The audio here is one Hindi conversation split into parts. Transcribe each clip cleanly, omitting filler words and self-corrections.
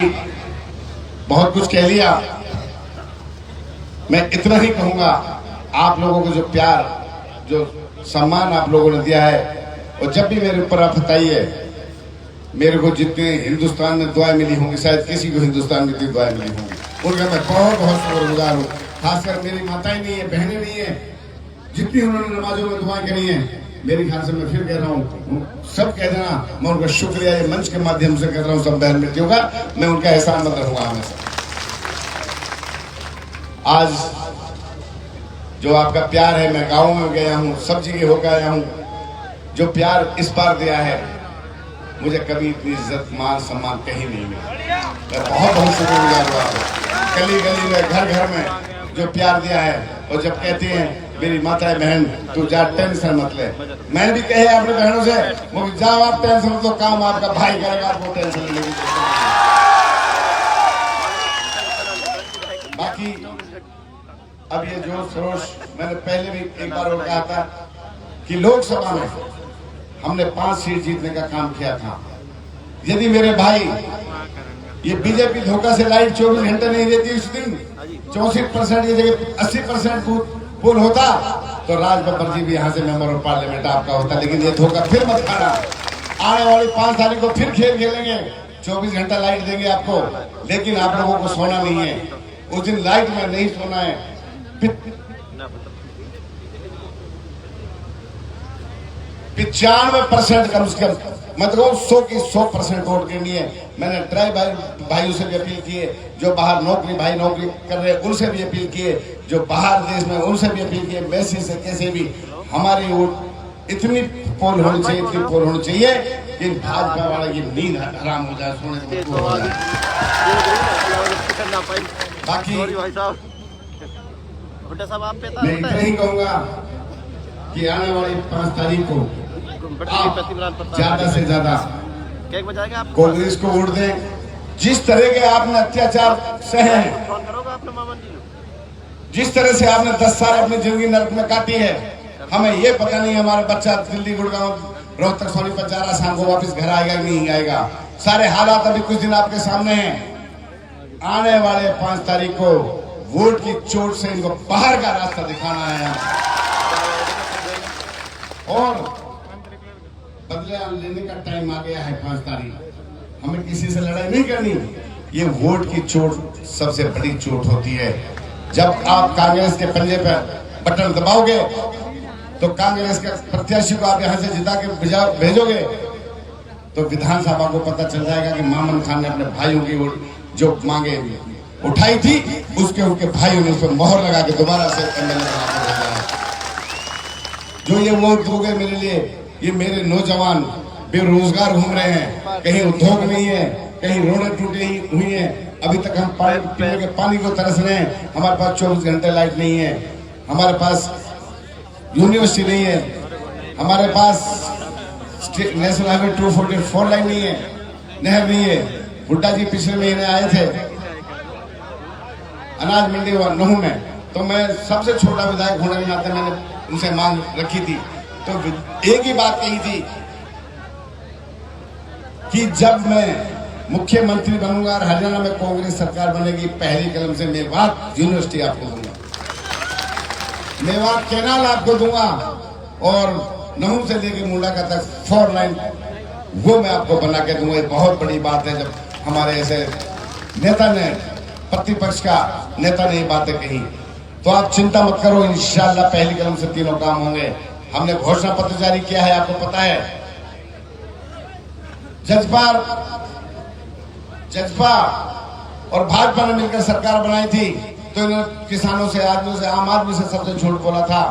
बहुत कुछ कह लिया। मैं इतना ही कहूंगा, आप लोगों को जो प्यार, जो सम्मान आप लोगों ने दिया है, और जब भी मेरे ऊपर आप बताइए, मेरे को जितने हिंदुस्तान में दुआएं मिली होंगी, शायद किसी को हिंदुस्तान में इतनी दुआएं मिली होंगी, उनका मैं बहुत बहुत शुक्रगुजार हूँ। खासकर मेरी माताएं नहीं है, बहनें नहीं है, जितनी उन्होंने नमाजों में दुआएं करी हैं, मेरे ख्याल से मैं फिर कह रहा हूँ, सब कह देना, मैं उनका शुक्रिया ये मंच के माध्यम से कर रहा हूँ सब बहन बेटियों का। मैं उनका एहसान मत रखूंगा हमेशा। आज जो आपका प्यार है, मैं गाँव में गया हूँ, सब जगह होकर आया हूँ, जो प्यार इस बार दिया है, मुझे कभी इतनी इज्जत मान सम्मान कहीं नहीं मिला। मैं बहुत बहुत शुक्रगुजार हुआ। गली गली में, घर घर में जो प्यार दिया है, और जब कहती हैं मेरी माता है, बहन तू जा टेंशन मत ले, मैंने भी कहे अपने बहनों से, वो जाओ आप टेंशन मत लो, काम आपका भाई करेगा, आपको टेंशन लेने की। बाकी अब ये जोश खरोश, मैंने पहले भी एक बार और कहा था कि लोकसभा में हमने 5 सीट जीतने का काम किया था। यदि मेरे भाई, ये बीजेपी धोखा से लाइट 24 घंटे नहीं देती, उस दिन 64% की जगह 80% पुल होता, तो राज बब्बर जी भी यहाँ से मेंबर ऑफ पार्लियामेंट आपका होता। लेकिन ये धोखा फिर मत खाना। आने वाली 5 तारीख को फिर खेल खेलेंगे, 24 घंटा लाइट देंगे आपको, लेकिन आप लोगों को सोना नहीं है। उस दिन लाइट में नहीं सोना है। 95% कम से कम, मतलब 100 की 100% वोट करनी है। मैंने ट्राई भाइयों से भी अपील की है, जो बाहर नौकरी कर रहे हैं उनसे भी अपील की है, जो बाहर देश में उनसे भी अपील की है, वैसे से कैसे भी हमारी वोट इतनी पोल होनी चाहिए, इतनी पोल होनी चाहिए कि भाजपा वाले की नींद हराम हो जाए, सोने को हो जाए। बाकी मैं इतना ही कहूंगा कि आने वाली 5 तारीख को ज्यादा से ज्यादा कांग्रेस को वोट दें। जिस तरह के आपने अत्याचार सहे हैं, जिस तरह से आपने 10 साल अपनी जिंदगी नरक में काटी है, हमें ये पता नहीं हमारा बच्चा दिल्ली, गुड़गांव, रोहतक, सोनीपत जा रहा, शाम को वापस घर आएगा नहीं आएगा। सारे हालात अभी कुछ दिन आपके सामने हैं। आने वाले 5 तारीख को वोट की चोट से इनको बाहर का रास्ता दिखाना है, और बदला लेने का टाइम आ गया है। 5 तारीख हमें किसी से लड़ाई नहीं करनी। ये वोट की चोट सबसे बड़ी चोट होती है। जब आप कांग्रेस के पंजे पर बटन दबाओगे, तो कांग्रेस के प्रत्याशी को आप यहां से जिता के भेजोगे, तो विधानसभा को पता चल जाएगा कि मामन खान ने अपने भाइयों की वोट जो मांगे उठाई थी, उसके उनके भाइयों ने उस पर मोहर लगा के दोबारा से एमएलए बना के भेजा है। जो ये वोट दोगे मेरे लिए, ये मेरे नौजवान बेरोजगार घूम रहे हैं, कहीं उद्योग नहीं है, कहीं रोडें टूटी हुई हैं, अभी तक हम पीने के पानी को तरस रहे हैं, हमारे पास 24 घंटे लाइट नहीं है, हमारे पास यूनिवर्सिटी नहीं है, हमारे पास नेशनल हाईवे 244 लाइन नहीं है, नहर नहीं है। बुड्ढा जी पिछले महीने आए थे अनाज मंडी नहू में, तो मैं सबसे छोटा विधायक होने के नाते मैंने उनसे मांग रखी थी, तो एक ही बात कही थी कि जब मैं मुख्यमंत्री बनूंगा और हरियाणा में कांग्रेस सरकार बनेगी, पहली कलम से मेवात यूनिवर्सिटी आपको दूंगा, मेवात कैनाल आपको दूंगा, और नहू से लेके मुंडाका तक 4 लाइन वो मैं आपको बना के दूंगा। ये बहुत बड़ी बात है। जब हमारे ऐसे नेता ने, प्रतिपक्ष का नेता ने ये बातें कही, तो आप चिंता मत करो, इंशाल्लाह पहली कलम से तीनों काम होंगे। हमने घोषणा पत्र जारी किया है, आपको पता है। जजपा और भाजपा ने मिलकर सरकार बनाई थी, तो इन्होंने किसानों से, आदमियों से, आम आदमी से सबसे झूठ बोला था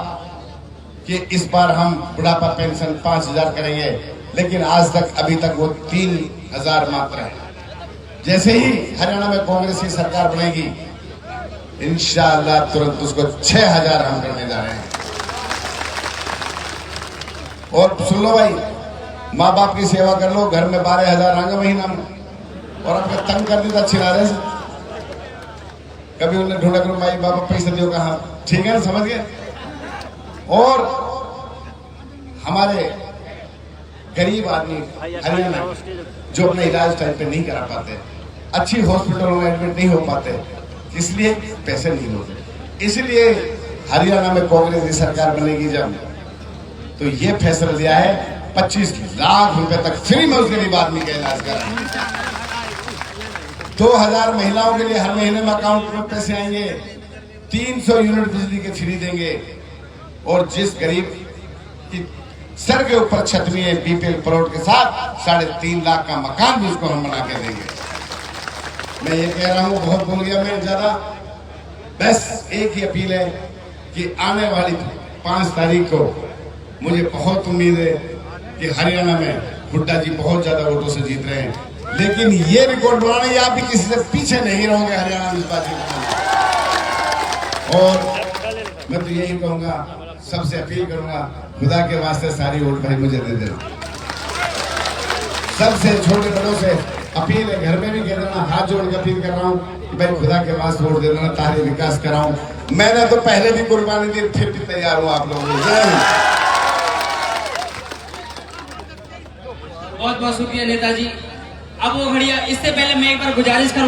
कि इस बार हम बुढ़ापा पेंशन 5,000 करेंगे, लेकिन आज तक अभी तक वो 3,000 मात्र है। जैसे ही हरियाणा में कांग्रेस की सरकार बनेगी, इंशाअल्लाह तुरंत उसको 6,000 हम करने जा रहे हैं। और सुन लो भाई, माँ बाप की सेवा कर लो, घर में 12,000 आएंगे महीना में, और आपको तंग कर देता छिनारे से, कभी उन्हें ढूंढा करो भाई बाबा पैसे दियो कहाँ, ठीक है ना, समझ गए। और हमारे गरीब आदमी हरियाणा जो अपना इलाज टाइम पे नहीं करा पाते, अच्छी हॉस्पिटलों में एडमिट नहीं हो पाते, इसलिए पैसे नहीं होते। इसलिए हरियाणा में कांग्रेस की सरकार बनेगी जब, तो ये फैसला लिया है 25 लाख रुपए तक फ्री में उसके गरीब आदमी का इलाज करा। 2000 महिलाओं के लिए हर महीने में अकाउंट में पैसे आएंगे, 300 यूनिट बिजली के फ्री देंगे, और जिस गरीब की सर के ऊपर छत में है बीपीएल प्लॉट के साथ 3.5 लाख का मकान भी उसको हम बना के देंगे। मैं ये कह रहा हूं, बहुत बोल गया मैं ज्यादा, बस एक ही अपील है कि आने वाली 5 तारीख को मुझे बहुत उम्मीद है कि हरियाणा में हुड्डा जी बहुत ज्यादा वोटों से जीत रहे हैं, लेकिन ये रिकॉर्ड बनाना, ये आप भी किसी से पीछे नहीं रहोगे हरियाणा में इस बात की। और मैं तो यही कहूंगा, सबसे अपील करूंगा, खुदा के वास्ते सारी वोट भाई मुझे दे देना। सबसे छोटे बड़ों से अपील है, घर में भी कह देना, हाथ जोड़ के अपील कर रहा हूँ कि भाई खुदा के वास्ते वोट दे देना, तारे विकास कराऊं। मैंने तो पहले भी कुर्बानी दी, फिर भी तैयार हूं आप लोगों को। बहुत बहुत शुक्रिया नेताजी। अब वो घड़िया, इससे पहले मैं एक बार गुजारिश करूँ